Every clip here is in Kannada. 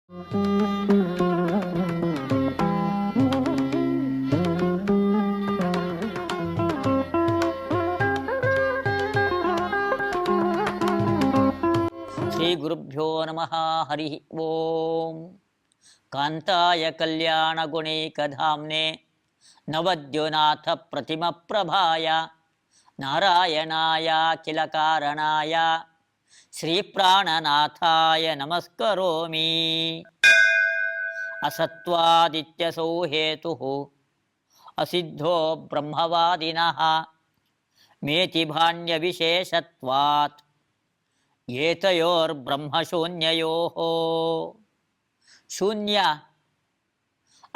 ಶ್ರೀ ಗುರುಭ್ಯೋ ನಮಃ. ಹರಿ ಓಂ. ಕಾಂತಾಯ ಕಲ್ಯಾಣ ಗುಣೈಕಧಾಮ್ನೆ ನವದ್ಯೋನಾಥ ಪ್ರತಿಮ ಪ್ರಭಾಯ ನಾರಾಯಣಾಯ ಅಖಿಲ ಕಾರಣಾಯ ಶ್ರೀ ಪ್ರಾಣನಾಥಾಯ ನಮಸ್ಕರೋಮಿ. ಅಸತ್ವಾದಿತ್ಯಸೌ ಹೇತುಃ ಅಸಿದ್ಧೋ ಬ್ರಹ್ಮವಾದಿನಃ ಮೇತಿಭಾನ್ಯ ವಿಶೇಷತ್ವಾತ್ ಏತಯೋರ್ಬ್ರಹ್ಮಶೂನ್ಯಯೋಃ. ಶೂನ್ಯ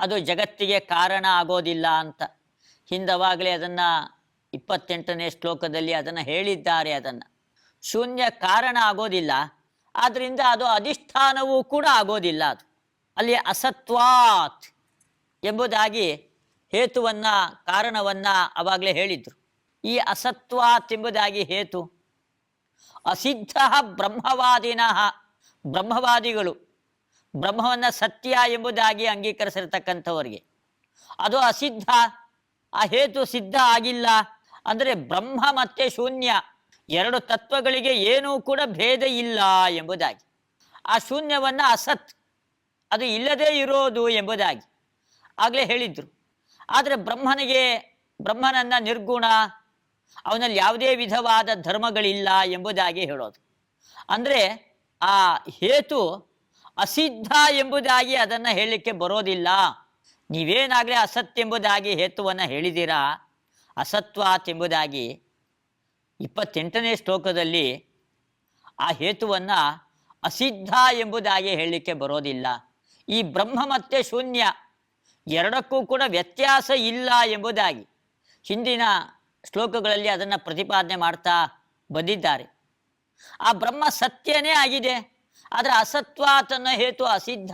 ಅದು ಜಗತ್ತಿಗೆ ಕಾರಣ ಆಗೋದಿಲ್ಲ ಅಂತ ಹಿಂದವಾಗಲೇ ಅದನ್ನು 28ನೇ ಶ್ಲೋಕದಲ್ಲಿ ಅದನ್ನು ಹೇಳಿದ್ದಾರೆ. ಅದನ್ನು ಶೂನ್ಯ ಕಾರಣ ಆಗೋದಿಲ್ಲ, ಆದ್ದರಿಂದ ಅದು ಅಧಿಷ್ಠಾನವೂ ಕೂಡ ಆಗೋದಿಲ್ಲ. ಅದು ಅಲ್ಲಿ ಅಸತ್ವಾತ್ ಎಂಬುದಾಗಿ ಹೇತುವನ್ನು ಕಾರಣವನ್ನು ಆವಾಗಲೇ ಹೇಳಿದರು. ಈ ಅಸತ್ವಾತ್ ಎಂಬುದಾಗಿ ಹೇತು ಅಸಿದ್ಧ ಬ್ರಹ್ಮವಾದಿನಃ, ಬ್ರಹ್ಮವಾದಿಗಳು ಬ್ರಹ್ಮವನ್ನು ಸತ್ಯ ಎಂಬುದಾಗಿ ಅಂಗೀಕರಿಸಿರ್ತಕ್ಕಂಥವರಿಗೆ ಅದು ಅಸಿದ್ಧ, ಆ ಹೇತು ಸಿದ್ಧ ಆಗಿಲ್ಲ. ಅಂದರೆ ಬ್ರಹ್ಮ ಮತ್ತು ಶೂನ್ಯ ಎರಡು ತತ್ವಗಳಿಗೆ ಏನೂ ಕೂಡ ಭೇದ ಇಲ್ಲ ಎಂಬುದಾಗಿ, ಆ ಶೂನ್ಯವನ್ನು ಅಸತ್ ಅದು ಇಲ್ಲದೇ ಇರೋದು ಎಂಬುದಾಗಿ ಆಗಲೇ ಹೇಳಿದರು. ಆದರೆ ಬ್ರಹ್ಮನನ್ನು ನಿರ್ಗುಣ, ಅವನಲ್ಲಿ ಯಾವುದೇ ವಿಧವಾದ ಧರ್ಮಗಳಿಲ್ಲ ಎಂಬುದಾಗಿ ಹೇಳೋದು. ಅಂದರೆ ಆ ಹೇತು ಅಸಿದ್ಧ ಎಂಬುದಾಗಿ ಅದನ್ನು ಹೇಳಲಿಕ್ಕೆ ಬರೋದಿಲ್ಲ. ನೀವೇನಾಗಲೇ ಅಸತ್ ಎಂಬುದಾಗಿ ಹೇತುವನ್ನು ಹೇಳಿದ್ದೀರಾ, ಅಸತ್ವಾತ್ ಎಂಬುದಾಗಿ 28ನೇ ಶ್ಲೋಕದಲ್ಲಿ ಆ ಹೇತುವನ್ನು ಅಸಿದ್ಧ ಎಂಬುದಾಗಿ ಹೇಳಲಿಕ್ಕೆ ಬರೋದಿಲ್ಲ. ಈ ಬ್ರಹ್ಮ ಮತ್ತು ಶೂನ್ಯ ಎರಡಕ್ಕೂ ಕೂಡ ವ್ಯತ್ಯಾಸ ಇಲ್ಲ ಎಂಬುದಾಗಿ ಹಿಂದಿನ ಶ್ಲೋಕಗಳಲ್ಲಿ ಅದನ್ನು ಪ್ರತಿಪಾದನೆ ಮಾಡ್ತಾ ಬಂದಿದ್ದಾರೆ. ಆ ಬ್ರಹ್ಮ ಸತ್ಯನೇ ಆಗಿದೆ, ಆದರೆ ಅಸತ್ವಾತ್ ಅನ್ನೋ ಹೇತು ಅಸಿದ್ಧ,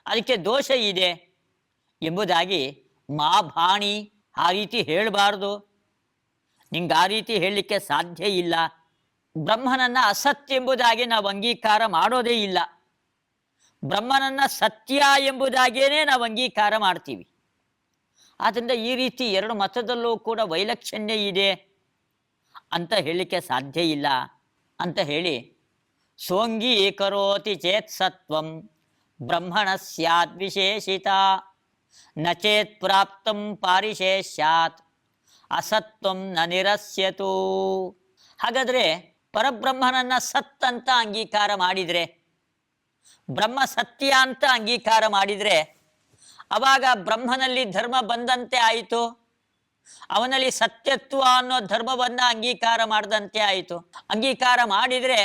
ಅದಕ್ಕೆ ದೋಷ ಇದೆ ಎಂಬುದಾಗಿ ಮಾ ಭಾಣಿ, ಆ ರೀತಿ ಹೇಳಬಾರ್ದು, ನಿಂಗೆ ಆ ರೀತಿ ಹೇಳಲಿಕ್ಕೆ ಸಾಧ್ಯ ಇಲ್ಲ. ಬ್ರಹ್ಮನನ್ನು ಅಸತ್ಯ ಎಂಬುದಾಗಿ ನಾವು ಅಂಗೀಕಾರ ಮಾಡೋದೇ ಇಲ್ಲ. ಬ್ರಹ್ಮನನ್ನು ಸತ್ಯ ಎಂಬುದಾಗಿಯೇ ನಾವು ಅಂಗೀಕಾರ ಮಾಡ್ತೀವಿ. ಆದ್ದರಿಂದ ಈ ರೀತಿ ಎರಡು ಮತದಲ್ಲೂ ಕೂಡ ವೈಲಕ್ಷಣ್ಯ ಇದೆ ಅಂತ ಹೇಳಲಿಕ್ಕೆ ಸಾಧ್ಯ ಇಲ್ಲ ಅಂತ ಹೇಳಿ, ಸೋಂಗೀಕರೋತಿ ಚೇತ್ ಸತ್ವಂ ಬ್ರಹ್ಮಣ ಸ್ಯಾದ್ ವಿಶೇಷಿತ ನ ಚೇತ್ ಪ್ರಾಪ್ತಂ ಪಾರಿಶೇಷ್ಯಾತ್ ಅಸತ್ವಂ ನ ನಿರಸ್ಯತು. ಹಾಗಾದರೆ ಪರಬ್ರಹ್ಮನನ್ನು ಸತ್ ಅಂತ ಅಂಗೀಕಾರ ಮಾಡಿದರೆ, ಬ್ರಹ್ಮ ಸತ್ಯ ಅಂತ ಅಂಗೀಕಾರ ಮಾಡಿದರೆ, ಆವಾಗ ಬ್ರಹ್ಮನಲ್ಲಿ ಧರ್ಮ ಬಂದಂತೆ ಆಯಿತು, ಅವನಲ್ಲಿ ಸತ್ಯತ್ವ ಅನ್ನೋ ಧರ್ಮವನ್ನು ಅಂಗೀಕಾರ ಮಾಡಿದಂತೆ ಆಯಿತು. ಅಂಗೀಕಾರ ಮಾಡಿದರೆ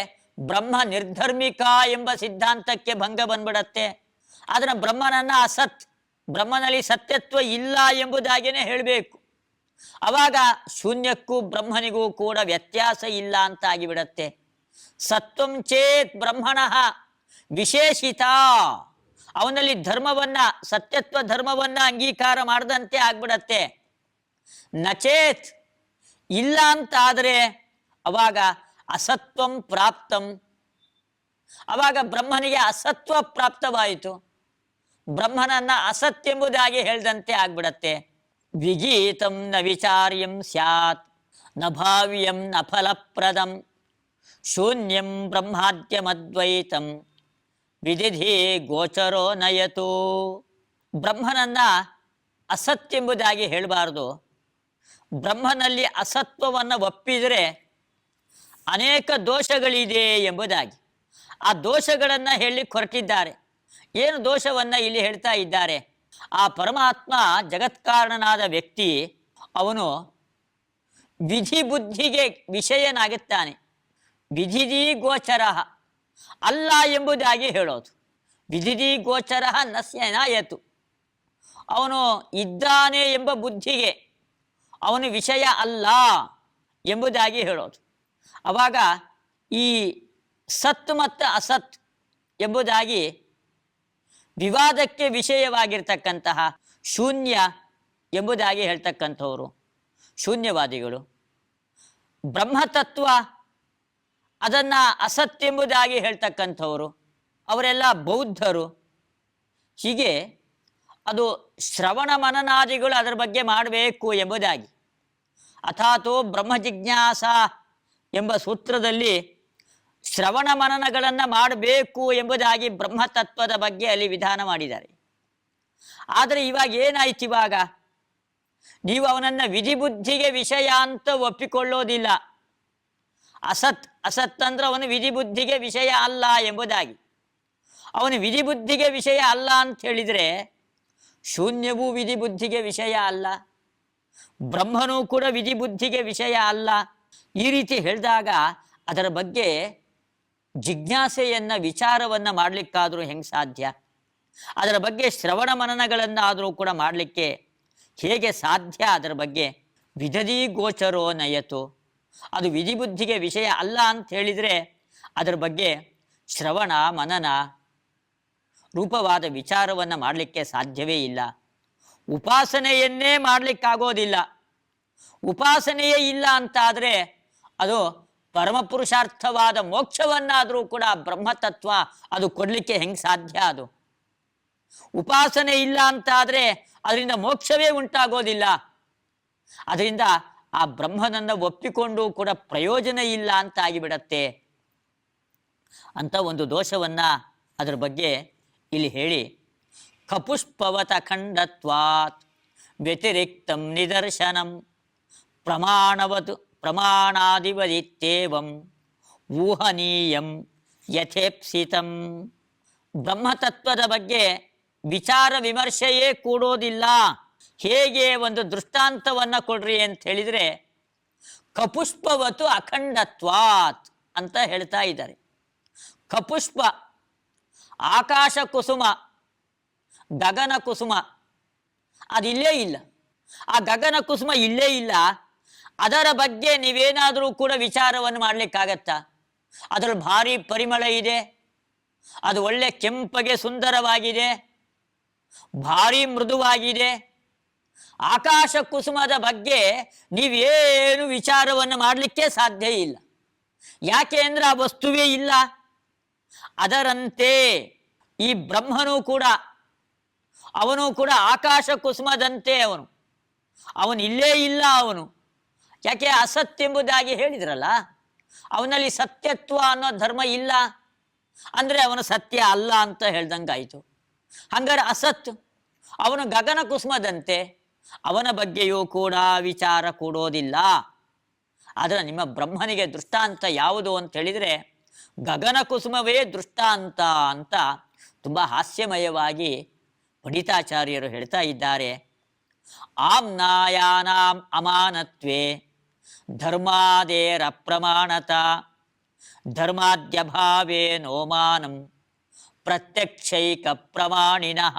ಬ್ರಹ್ಮ ನಿರ್ಧರ್ಮಿಕ ಎಂಬ ಸಿದ್ಧಾಂತಕ್ಕೆ ಭಂಗ ಬಂದ್ಬಿಡತ್ತೆ. ಆದರೆ ಬ್ರಹ್ಮನನ್ನು ಅಸತ್, ಬ್ರಹ್ಮನಲ್ಲಿ ಸತ್ಯತ್ವ ಇಲ್ಲ ಎಂಬುದಾಗಿಯೇ ಹೇಳಬೇಕು. ಆವಾಗ ಶೂನ್ಯಕ್ಕೂ ಬ್ರಹ್ಮನಿಗೂ ಕೂಡ ವ್ಯತ್ಯಾಸ ಇಲ್ಲ ಅಂತ ಆಗಿಬಿಡತ್ತೆ. ಸತ್ವಂ ಚೇತ್ ಬ್ರಹ್ಮಣಃ ವಿಶೇಷಿತ, ಅವನಲ್ಲಿ ಧರ್ಮವನ್ನು, ಸತ್ಯತ್ವ ಧರ್ಮವನ್ನು ಅಂಗೀಕಾರ ಮಾಡದಂತೆ ಆಗ್ಬಿಡತ್ತೆ. ನಚೇತ್ ಇಲ್ಲ ಅಂತಾದರೆ ಅವಾಗ ಅಸತ್ವಂ ಪ್ರಾಪ್ತಂ, ಅವಾಗ ಬ್ರಹ್ಮನಿಗೆ ಅಸತ್ವ ಪ್ರಾಪ್ತವಾಯಿತು, ಬ್ರಹ್ಮನನ್ನು ಅಸತ್ ಎಂಬುದಾಗಿ ಹೇಳಿದಂತೆ ಆಗ್ಬಿಡತ್ತೆ. ವಿಗೀತಂ ನ ವಿಚಾರ್ಯಂ ಸ್ಯಾತ್ ನ ಭಾವ್ಯಂ ನ ಫಲಪ್ರದಂ ಶೂನ್ಯಂ ಬ್ರಹ್ಮಾದ್ಯಮದ್ವೈತಂ ವಿದಿಧಿ ಗೋಚರೋ ನಯತು. ಬ್ರಹ್ಮನನ್ನು ಅಸತ್ ಎಂಬುದಾಗಿ ಹೇಳಬಾರ್ದು. ಬ್ರಹ್ಮನಲ್ಲಿ ಅಸತ್ವವನ್ನು ಒಪ್ಪಿದರೆ ಅನೇಕ ದೋಷಗಳಿದೆ ಎಂಬುದಾಗಿ ಆ ದೋಷಗಳನ್ನು ಹೇಳಲಿಕ್ಕೆ ಹೊರಟಿದ್ದಾರೆ. ಏನು ದೋಷವನ್ನು ಇಲ್ಲಿ ಹೇಳ್ತಾ ಇದ್ದಾರೆ? ಆ ಪರಮಾತ್ಮ ಜಗತ್ಕಾರಣನಾದ ವ್ಯಕ್ತಿ, ಅವನು ವಿಧಿ ಬುದ್ಧಿಗೆ ವಿಷಯನಾಗುತ್ತಾನೆ. ವಿಧಿದಿ ಗೋಚರ ಅಲ್ಲ ಎಂಬುದಾಗಿ ಹೇಳೋದು. ವಿಧಿದಿ ಗೋಚರ ನಯತು, ಅವನು ಇದ್ದಾನೆ ಎಂಬ ಬುದ್ಧಿಗೆ ಅವನು ವಿಷಯ ಅಲ್ಲ ಎಂಬುದಾಗಿ ಹೇಳೋದು. ಆವಾಗ ಈ ಸತ್ ಮತ್ತು ಅಸತ್ ಎಂಬುದಾಗಿ ವಿವಾದಕ್ಕೆ ವಿಷಯವಾಗಿರ್ತಕ್ಕಂತಹ ಶೂನ್ಯ ಎಂಬುದಾಗಿ ಹೇಳ್ತಕ್ಕಂಥವರು ಶೂನ್ಯವಾದಿಗಳು. ಬ್ರಹ್ಮತತ್ವ ಅದನ್ನು ಅಸತ್ಯೆಂಬುದಾಗಿ ಹೇಳ್ತಕ್ಕಂಥವರು ಅವರೆಲ್ಲ ಬೌದ್ಧರು. ಹೀಗೆ ಅದು ಶ್ರವಣ ಮನನಾದಿಗಳು ಅದರ ಬಗ್ಗೆ ಮಾಡಬೇಕು ಎಂಬುದಾಗಿ. ಅಥಾತೋ ಬ್ರಹ್ಮ ಜಿಜ್ಞಾಸ ಎಂಬ ಸೂತ್ರದಲ್ಲಿ ಶ್ರವಣ ಮನನಗಳನ್ನು ಮಾಡಬೇಕು ಎಂಬುದಾಗಿ ಬ್ರಹ್ಮತತ್ವದ ಬಗ್ಗೆ ಅಲ್ಲಿ ವಿಧಾನ ಮಾಡಿದ್ದಾರೆ. ಆದರೆ ಇವಾಗ ಏನಾಯ್ತು, ಇವಾಗ ನೀವು ಅವನನ್ನು ವಿಧಿಬುದ್ಧಿಗೆ ವಿಷಯ ಅಂತ ಒಪ್ಪಿಕೊಳ್ಳೋದಿಲ್ಲ. ಅಸತ್ ಅಸತ್ ಅಂದ್ರೆ ಅವನು ವಿಧಿಬುದ್ಧಿಗೆ ವಿಷಯ ಅಲ್ಲ ಎಂಬುದಾಗಿ. ಅವನು ವಿಧಿಬುದ್ಧಿಗೆ ವಿಷಯ ಅಲ್ಲ ಅಂತ ಹೇಳಿದರೆ ಶೂನ್ಯವೂ ವಿಧಿಬುದ್ಧಿಗೆ ವಿಷಯ ಅಲ್ಲ, ಬ್ರಹ್ಮನೂ ಕೂಡ ವಿಧಿಬುದ್ಧಿಗೆ ವಿಷಯ ಅಲ್ಲ. ಈ ರೀತಿ ಹೇಳಿದಾಗ ಅದರ ಬಗ್ಗೆ ಜಿಜ್ಞಾಸೆಯನ್ನು ವಿಚಾರವನ್ನು ಮಾಡಲಿಕ್ಕಾದರೂ ಹೆಂಗೆ ಸಾಧ್ಯ? ಅದರ ಬಗ್ಗೆ ಶ್ರವಣ ಮನನಗಳನ್ನಾದರೂ ಕೂಡ ಮಾಡಲಿಕ್ಕೆ ಹೇಗೆ ಸಾಧ್ಯ? ಅದರ ಬಗ್ಗೆ ವಿಧದಿ ಗೋಚರೋ ನಯತು, ಅದು ವಿಧಿಬುದ್ಧಿಗೆ ವಿಷಯ ಅಲ್ಲ ಅಂತ ಹೇಳಿದರೆ ಅದರ ಬಗ್ಗೆ ಶ್ರವಣ ಮನನ ರೂಪವಾದ ವಿಚಾರವನ್ನು ಮಾಡಲಿಕ್ಕೆ ಸಾಧ್ಯವೇ ಇಲ್ಲ. ಉಪಾಸನೆಯನ್ನೇ ಮಾಡಲಿಕ್ಕಾಗೋದಿಲ್ಲ. ಉಪಾಸನೆಯೇ ಇಲ್ಲ ಅಂತಾದರೆ ಅದು ಪರಮಪುರುಷಾರ್ಥವಾದ ಮೋಕ್ಷವನ್ನಾದರೂ ಕೂಡ ಬ್ರಹ್ಮತತ್ವ ಅದು ಕೊಡಲಿಕ್ಕೆ ಹೆಂಗೆ ಸಾಧ್ಯ? ಅದು ಉಪಾಸನೆ ಇಲ್ಲ ಅಂತಾದರೆ ಅದರಿಂದ ಮೋಕ್ಷವೇ ಉಂಟಾಗೋದಿಲ್ಲ. ಅದರಿಂದ ಆ ಬ್ರಹ್ಮನನ್ನು ಒಪ್ಪಿಕೊಂಡು ಕೂಡ ಪ್ರಯೋಜನ ಇಲ್ಲ ಅಂತ ಆಗಿಬಿಡತ್ತೆ ಅಂತ ಒಂದು ದೋಷವನ್ನು ಅದರ ಬಗ್ಗೆ ಇಲ್ಲಿ ಹೇಳಿ, ಕಪುಷ್ಪವತ ಖಂಡತ್ವಾತ್ ವ್ಯತಿರಿಕ್ತಂ ನಿದರ್ಶನಂ ಪ್ರಮಾಣವತ್ ಪ್ರಮಾಣಾದಿವದಿತ್ತೇವಂ ಊಹನೀಯಂ ಯಥೇಪ್ಸಿತಂ. ಬ್ರಹ್ಮತತ್ವದ ಬಗ್ಗೆ ವಿಚಾರ ವಿಮರ್ಶೆಯೇ ಕೂಡೋದಿಲ್ಲ. ಹೇಗೆ? ಒಂದು ದೃಷ್ಟಾಂತವನ್ನು ಕೊಡ್ರಿ ಅಂತ ಹೇಳಿದರೆ ಕಪುಷ್ಪವತು ಅಖಂಡತ್ವಾತ್ ಅಂತ ಹೇಳ್ತಾ ಇದ್ದಾರೆ. ಕಪುಷ್ಪ ಆಕಾಶ ಕುಸುಮ, ಗಗನ ಕುಸುಮ ಅದಿಲ್ಲೇ ಇಲ್ಲ. ಆ ಗಗನ ಕುಸುಮ ಇಲ್ಲೇ ಇಲ್ಲ. ಅದರ ಬಗ್ಗೆ ನೀವೇನಾದರೂ ಕೂಡ ವಿಚಾರವನ್ನು ಮಾಡಲಿಕ್ಕಾಗತ್ತಾ? ಅದರಲ್ಲಿ ಭಾರಿ ಪರಿಮಳ ಇದೆ, ಅದು ಒಳ್ಳೆ ಕೆಂಪಗೆ ಸುಂದರವಾಗಿದೆ, ಭಾರಿ ಮೃದುವಾಗಿದೆ. ಆಕಾಶ ಕುಸುಮದ ಬಗ್ಗೆ ನೀವೇನು ವಿಚಾರವನ್ನು ಮಾಡಲಿಕ್ಕೆ ಸಾಧ್ಯ ಇಲ್ಲ. ಯಾಕೆ ಅಂದರೆ ಆ ವಸ್ತುವೇ ಇಲ್ಲ. ಅದರಂತೆ ಈ ಬ್ರಹ್ಮನೂ ಕೂಡ ಅವನು ಕೂಡ ಆಕಾಶ ಕುಸುಮದಂತೆ ಅವನು ಇಲ್ಲೇ ಇಲ್ಲ. ಅವನು ಯಾಕೆ? ಅಸತ್ಯ ಎಂಬುದಾಗಿ ಹೇಳಿದ್ರಲ್ಲ, ಅವನಲ್ಲಿ ಸತ್ಯತ್ವ ಅನ್ನೋ ಧರ್ಮ ಇಲ್ಲ ಅಂದರೆ ಅವನು ಸತ್ಯ ಅಲ್ಲ ಅಂತ ಹೇಳ್ದಂಗಾಯಿತು. ಹಂಗಾರೆ ಅಸತ್, ಅವನು ಗಗನ ಕುಸುಮದಂತೆ, ಅವನ ಬಗ್ಗೆಯೂ ಕೂಡ ವಿಚಾರ ಕೂಡೋದಿಲ್ಲ. ಆದರೆ ನಿಮ್ಮ ಬ್ರಹ್ಮನಿಗೆ ದೃಷ್ಟಾಂತ ಯಾವುದು ಅಂತ ಹೇಳಿದರೆ ಗಗನ ಕುಸುಮವೇ ದೃಷ್ಟಾಂತ ಅಂತ ತುಂಬ ಹಾಸ್ಯಮಯವಾಗಿ ಪಂಡಿತಾಚಾರ್ಯರು ಹೇಳ್ತಾ ಇದ್ದಾರೆ. ಆಮ್ನಾಯಾನಾಂ ಅಮಾನತ್ವೇ ಧರ್ಮಾದೇರ ಪ್ರಮಾಣತ ಧರ್ಮಾದ್ಯಭಾವೇ ನೋಮಾನಂ ಪ್ರತ್ಯಕ್ಷೈಕ ಪ್ರಮಾಣಿನಃ.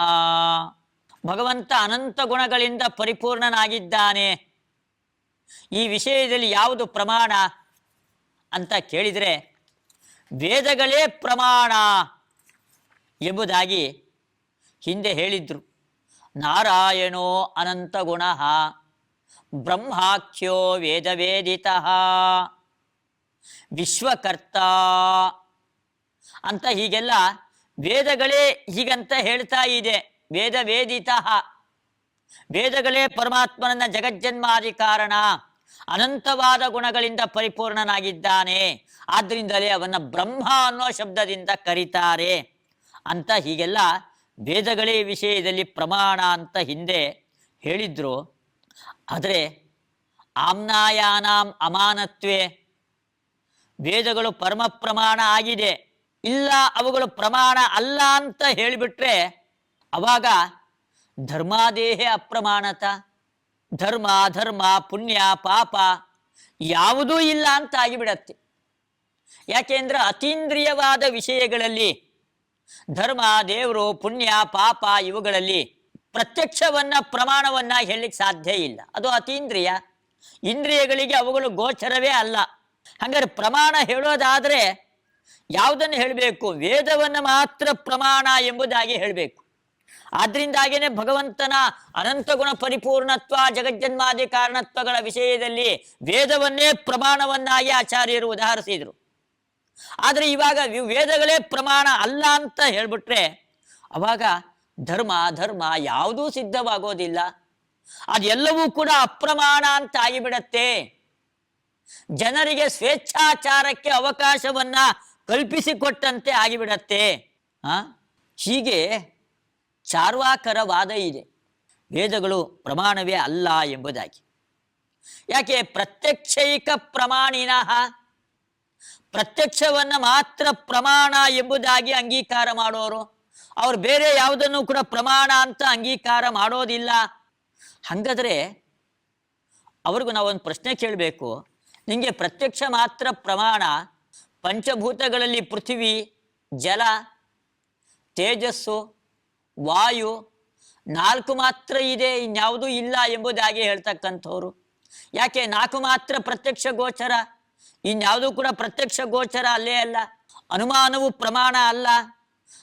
ಭಗವಂತ ಅನಂತ ಗುಣಗಳಿಂದ ಪರಿಪೂರ್ಣನಾಗಿದ್ದಾನೆ. ಈ ವಿಷಯದಲ್ಲಿ ಯಾವುದು ಪ್ರಮಾಣ ಅಂತ ಕೇಳಿದರೆ ವೇದಗಳೇ ಪ್ರಮಾಣ ಎಂಬುದಾಗಿ ಹಿಂದೆ ಹೇಳಿದ್ರು. ನಾರಾಯಣೋ ಅನಂತ ಗುಣ ಬ್ರಹ್ಮಾಖ್ಯೋ ವೇದವೇದಿತಃ ವಿಶ್ವಕರ್ತ ಅಂತ ಹೀಗೆಲ್ಲ ವೇದಗಳೇ ಹೀಗಂತ ಹೇಳ್ತಾ ಇದೆ. ವೇದವೇದಿತಃ, ವೇದಗಳೇ ಪರಮಾತ್ಮನನ್ನ ಜಗಜ್ಜನ್ಮಾದಿ ಕಾರಣ, ಅನಂತವಾದ ಗುಣಗಳಿಂದ ಪರಿಪೂರ್ಣನಾಗಿದ್ದಾನೆ, ಆದ್ದರಿಂದಲೇ ಅವನ್ನ ಬ್ರಹ್ಮ ಅನ್ನೋ ಶಬ್ದದಿಂದ ಕರೀತಾರೆ ಅಂತ ಹೀಗೆಲ್ಲ ವೇದಗಳೇ ವಿಷಯದಲ್ಲಿ ಪ್ರಮಾಣ ಅಂತ ಹಿಂದೆ ಹೇಳಿದ್ರು. ಆದರೆ ಆಮ್ನಾಯಾನಾಂ ಅಮಾನತ್ವೇ, ವೇದಗಳು ಪರಮ ಪ್ರಮಾಣ ಆಗಿದೆ, ಇಲ್ಲ ಅವುಗಳು ಪ್ರಮಾಣ ಅಲ್ಲ ಅಂತ ಹೇಳಿಬಿಟ್ರೆ ಅವಾಗ ಧರ್ಮಾದೇಹೇ ಅಪ್ರಮಾಣತ, ಧರ್ಮ ಅಧರ್ಮ ಪುಣ್ಯ ಪಾಪ ಯಾವುದೂ ಇಲ್ಲ ಅಂತ ಆಗಿಬಿಡತ್ತೆ. ಯಾಕೆಂದ್ರೆ ಅತೀಂದ್ರಿಯವಾದ ವಿಷಯಗಳಲ್ಲಿ ಧರ್ಮ, ದೇವರು, ಪುಣ್ಯ, ಪಾಪ ಇವುಗಳಲ್ಲಿ ಪ್ರತ್ಯಕ್ಷವನ್ನ ಪ್ರಮಾಣವನ್ನ ಹೇಳಲಿಕ್ಕೆ ಸಾಧ್ಯ ಇಲ್ಲ. ಅದು ಅತೀಂದ್ರಿಯ, ಇಂದ್ರಿಯಗಳಿಗೆ ಅವುಗಳು ಗೋಚರವೇ ಅಲ್ಲ. ಹಾಗಾದ್ರೆ ಪ್ರಮಾಣ ಹೇಳೋದಾದರೆ ಯಾವುದನ್ನು ಹೇಳಬೇಕು? ವೇದವನ್ನು ಮಾತ್ರ ಪ್ರಮಾಣ ಎಂಬುದಾಗಿ ಹೇಳಬೇಕು. ಆದ್ರಿಂದಾಗೇನೆ ಭಗವಂತನ ಅನಂತ ಗುಣ ಪರಿಪೂರ್ಣತ್ವ ಜಗಜ್ಜನ್ಮಾದಿ ಕಾರಣತ್ವಗಳ ವಿಷಯದಲ್ಲಿ ವೇದವನ್ನೇ ಪ್ರಮಾಣವನ್ನಾಗಿ ಆಚಾರ್ಯರು ಉದಾಹರಿಸಿದರು. ಆದರೆ ಇವಾಗ ವೇದಗಳೇ ಪ್ರಮಾಣ ಅಲ್ಲ ಅಂತ ಹೇಳ್ಬಿಟ್ರೆ ಅವಾಗ ಧರ್ಮ ಧರ್ಮ ಯಾವುದೂ ಸಿದ್ಧವಾಗೋದಿಲ್ಲ. ಅದೆಲ್ಲವೂ ಕೂಡ ಅಪ್ರಮಾಣ ಅಂತ ಆಗಿಬಿಡತ್ತೆ. ಜನರಿಗೆ ಸ್ವೇಚ್ಛಾಚಾರಕ್ಕೆ ಅವಕಾಶವನ್ನ ಕಲ್ಪಿಸಿಕೊಟ್ಟಂತೆ ಆಗಿಬಿಡತ್ತೆ. ಹೀಗೆ ಚಾರ್ವಾಕರ ವಾದ ಇದೆ, ವೇದಗಳು ಪ್ರಮಾಣವೇ ಅಲ್ಲ ಎಂಬುದಾಗಿ. ಯಾಕೆ? ಪ್ರತ್ಯಕ್ಷೈಕ ಪ್ರಮಾಣಿನಃ, ಪ್ರತ್ಯಕ್ಷವನ್ನ ಮಾತ್ರ ಪ್ರಮಾಣ ಎಂಬುದಾಗಿ ಅಂಗೀಕಾರ ಮಾಡೋರು, ಅವ್ರು ಬೇರೆ ಯಾವುದನ್ನು ಕೂಡ ಪ್ರಮಾಣ ಅಂತ ಅಂಗೀಕಾರ ಮಾಡೋದಿಲ್ಲ. ಹಾಗಾದ್ರೆ ಅವ್ರಿಗೂ ನಾವೊಂದು ಪ್ರಶ್ನೆ ಕೇಳಬೇಕು. ನಿಮಗೆ ಪ್ರತ್ಯಕ್ಷ ಮಾತ್ರ ಪ್ರಮಾಣ, ಪಂಚಭೂತಗಳಲ್ಲಿ ಪೃಥ್ವಿ, ಜಲ, ತೇಜಸ್ಸು, ವಾಯು 4 ಮಾತ್ರ ಇದೆ, ಇನ್ಯಾವುದೂ ಇಲ್ಲ ಎಂಬುದಾಗಿ ಹೇಳ್ತಕ್ಕಂಥವ್ರು. ಯಾಕೆ? 4 ಮಾತ್ರ ಪ್ರತ್ಯಕ್ಷ ಗೋಚರ, ಇನ್ಯಾವುದೂ ಕೂಡ ಪ್ರತ್ಯಕ್ಷ ಗೋಚರ ಅಲ್ಲೇ ಅಲ್ಲ, ಅನುಮಾನವು ಪ್ರಮಾಣ ಅಲ್ಲ.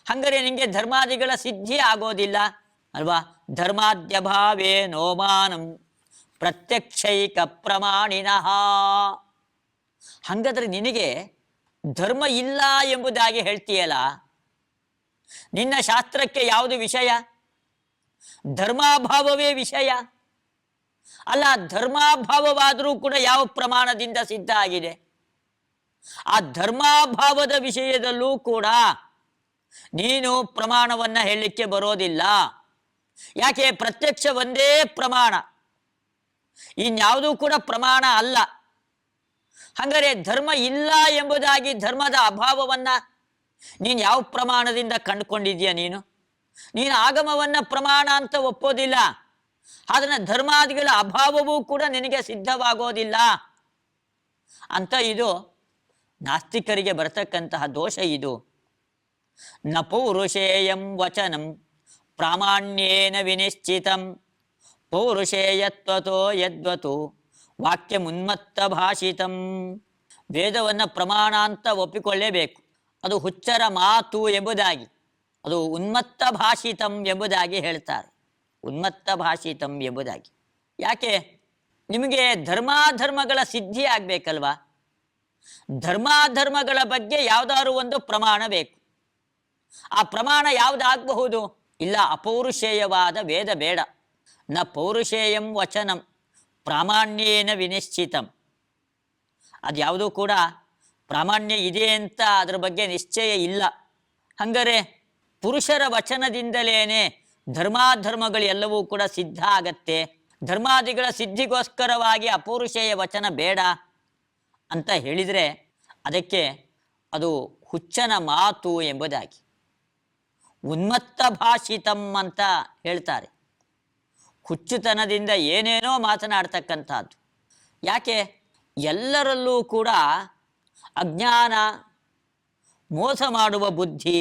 ಹಂಗಾರೆ ನಿಮಗೆ ಧರ್ಮಾದಿಗಳ ಸಿದ್ಧಿ ಆಗೋದಿಲ್ಲ ಅಲ್ವಾ? ಧರ್ಮಾದ್ಯಭಾವೇ ನೋಮಾನಂ ಪ್ರತ್ಯಕ್ಷೈಕ ಪ್ರಮಾಣಿನಃ. ಹಂಗಾದ್ರೆ ನಿನಗೆ ಧರ್ಮ ಇಲ್ಲ ಎಂಬುದಾಗಿ ಹೇಳ್ತೀಯಲ್ಲ, ನಿನ್ನ ಶಾಸ್ತ್ರಕ್ಕೆ ಯಾವುದು ವಿಷಯ? ಧರ್ಮಾಭಾವವೇ ವಿಷಯ ಅಲ್ಲ. ಧರ್ಮಾಭಾವವಾದರೂ ಕೂಡ ಯಾವ ಪ್ರಮಾಣದಿಂದ ಸಿದ್ಧ ಆಗಿದೆ? ಆ ಧರ್ಮಾಭಾವದ ವಿಷಯದಲ್ಲೂ ಕೂಡ ನೀನು ಪ್ರಮಾಣವನ್ನ ಹೇಳಲಿಕ್ಕೆ ಬರೋದಿಲ್ಲ. ಯಾಕೆ? ಪ್ರತ್ಯಕ್ಷ ಒಂದೇ ಪ್ರಮಾಣ, ಇನ್ಯಾವುದೂ ಕೂಡ ಪ್ರಮಾಣ ಅಲ್ಲ. ಹಾಗಾದರೆ ಧರ್ಮ ಇಲ್ಲ ಎಂಬುದಾಗಿ ಧರ್ಮದ ಅಭಾವವನ್ನ ನೀನು ಯಾವ ಪ್ರಮಾಣದಿಂದ ಕಂಡುಕೊಂಡಿದ್ಯಾ? ನೀನು ಆಗಮವನ್ನ ಪ್ರಮಾಣ ಅಂತ ಒಪ್ಪೋದಿಲ್ಲ, ಅದನ್ನ ಧರ್ಮಾದಿಗಳ ಅಭಾವವೂ ಕೂಡ ನಿನಗೆ ಸಿದ್ಧವಾಗೋದಿಲ್ಲ ಅಂತ. ಇದು ನಾಸ್ತಿಕರಿಗೆ ಬರತಕ್ಕಂತಹ ದೋಷ. ಇದು ನ ಪೌರುಷೇಯಂ ವಚನಂ ಪ್ರಾಮಾಣ್ಯೇನ ವಿನಿಶ್ಚಿತಂ ಪೌರುಷೇಯತ್ವತೋ ಯದ್ವತು ವಾಕ್ಯ ಉನ್ಮತ್ತ ಭಾಷಿತಂ. ವೇದವನ್ನು ಪ್ರಮಾಣ ಅಂತ ಒಪ್ಪಿಕೊಳ್ಳೇಬೇಕು, ಅದು ಹುಚ್ಚರ ಮಾತು ಎಂಬುದಾಗಿ, ಅದು ಉನ್ಮತ್ತ ಭಾಷಿತಂ ಎಂಬುದಾಗಿ ಹೇಳ್ತಾರೆ. ಉನ್ಮತ್ತ ಭಾಷಿತಂ ಎಂಬುದಾಗಿ. ಯಾಕೆ? ನಿಮಗೆ ಧರ್ಮಾಧರ್ಮಗಳ ಸಿದ್ಧಿ ಆಗ್ಬೇಕಲ್ವಾ? ಧರ್ಮಾಧರ್ಮಗಳ ಬಗ್ಗೆ ಯಾವುದಾದ್ರು ಒಂದು ಪ್ರಮಾಣ ಬೇಕು. ಆ ಪ್ರಮಾಣ ಯಾವುದಾಗಬಹುದು? ಇಲ್ಲ, ಅಪೌರುಷೇಯವಾದ ವೇದ ಬೇಡ. ನ ಪೌರುಷೇಯಂ ವಚನಂ ಪ್ರಾಮಾಣ್ಯೇನ ವಿನಿಶ್ಚಿತಂ. ಅದ್ಯಾವುದೂ ಕೂಡ ಪ್ರಾಮಾಣ್ಯ ಇದೆ ಅಂತ ಅದರ ಬಗ್ಗೆ ನಿಶ್ಚಯ ಇಲ್ಲ. ಹಂಗಾರೆ ಪುರುಷರ ವಚನದಿಂದಲೇನೆ ಧರ್ಮಾಧರ್ಮಗಳು ಎಲ್ಲವೂ ಕೂಡ ಸಿದ್ಧ ಆಗತ್ತೆ. ಧರ್ಮಾದಿಗಳ ಸಿದ್ಧಿಗೋಸ್ಕರವಾಗಿ ಅಪೌರುಷೇಯ ವಚನ ಬೇಡ ಅಂತ ಹೇಳಿದರೆ ಅದಕ್ಕೆ ಅದು ಹುಚ್ಚನ ಮಾತು ಎಂಬುದಾಗಿ. ಉನ್ಮತ್ತ ಭಾಷಿತಂ ಅಂತ ಹೇಳ್ತಾರೆ. ಹುಚ್ಚುತನದಿಂದ ಏನೇನೋ ಮಾತನಾಡ್ತಕ್ಕಂಥದ್ದು. ಯಾಕೆ? ಎಲ್ಲರಲ್ಲೂ ಕೂಡ ಅಜ್ಞಾನ, ಮೋಸ ಮಾಡುವ ಬುದ್ಧಿ,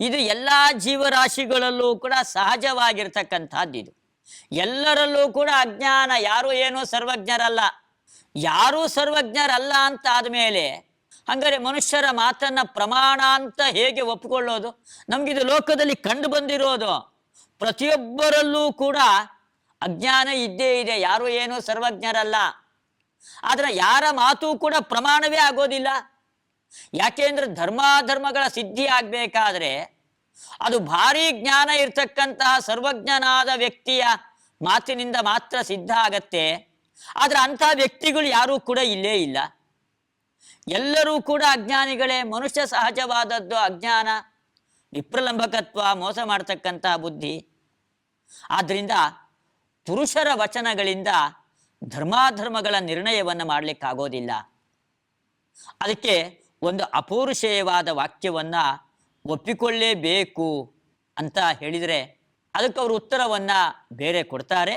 ಇದು ಎಲ್ಲ ಜೀವರಾಶಿಗಳಲ್ಲೂ ಕೂಡ ಸಹಜವಾಗಿರ್ತಕ್ಕಂಥದ್ದು. ಇದು ಎಲ್ಲರಲ್ಲೂ ಕೂಡ ಅಜ್ಞಾನ. ಯಾರು ಏನೋ ಸರ್ವಜ್ಞರಲ್ಲ. ಯಾರೂ ಸರ್ವಜ್ಞರಲ್ಲ ಅಂತ ಆದಮೇಲೆ ಹಂಗಾರೆ ಮನುಷ್ಯರ ಮಾತನ್ನ ಪ್ರಮಾಣ ಅಂತ ಹೇಗೆ ಒಪ್ಪಿಕೊಳ್ಳೋದು? ನಮಗಿದು ಲೋಕದಲ್ಲಿ ಕಂಡು ಬಂದಿರೋದು. ಪ್ರತಿಯೊಬ್ಬರಲ್ಲೂ ಕೂಡ ಅಜ್ಞಾನ ಇದ್ದೇ ಇದೆ, ಯಾರು ಏನೋ ಸರ್ವಜ್ಞರಲ್ಲ. ಆದರೆ ಯಾರ ಮಾತು ಕೂಡ ಪ್ರಮಾಣವೇ ಆಗೋದಿಲ್ಲ. ಯಾಕೆಂದ್ರೆ ಧರ್ಮಾಧರ್ಮಗಳ ಸಿದ್ಧಿ ಆಗಬೇಕಾದ್ರೆ ಅದು ಭಾರಿ ಜ್ಞಾನ ಇರ್ತಕ್ಕಂತಹ ಸರ್ವಜ್ಞನಾದ ವ್ಯಕ್ತಿಯ ಮಾತಿನಿಂದ ಮಾತ್ರ ಸಿದ್ಧ ಆಗತ್ತೆ. ಆದರೆ ಅಂಥ ವ್ಯಕ್ತಿಗಳು ಯಾರೂ ಕೂಡ ಇಲ್ಲೇ ಇಲ್ಲ. ಎಲ್ಲರೂ ಕೂಡ ಅಜ್ಞಾನಿಗಳೇ. ಮನುಷ್ಯ ಸಹಜವಾದದ್ದು ಅಜ್ಞಾನ, ವಿಪ್ರಲಂಬಕತ್ವ, ಮೋಸ ಮಾಡ್ತಕ್ಕಂತಹ ಬುದ್ಧಿ. ಆದ್ದರಿಂದ ಪುರುಷರ ವಚನಗಳಿಂದ ಧರ್ಮಾಧರ್ಮಗಳ ನಿರ್ಣಯವನ್ನು ಮಾಡಲಿಕ್ಕಾಗೋದಿಲ್ಲ. ಅದಕ್ಕೆ ಒಂದು ಅಪೌರುಷೇಯವಾದ ವಾಕ್ಯವನ್ನು ಒಪ್ಪಿಕೊಳ್ಳೇಬೇಕು ಅಂತ ಹೇಳಿದರೆ ಅದಕ್ಕೆ ಅವರು ಉತ್ತರವನ್ನು ಬೇರೆ ಕೊಡ್ತಾರೆ.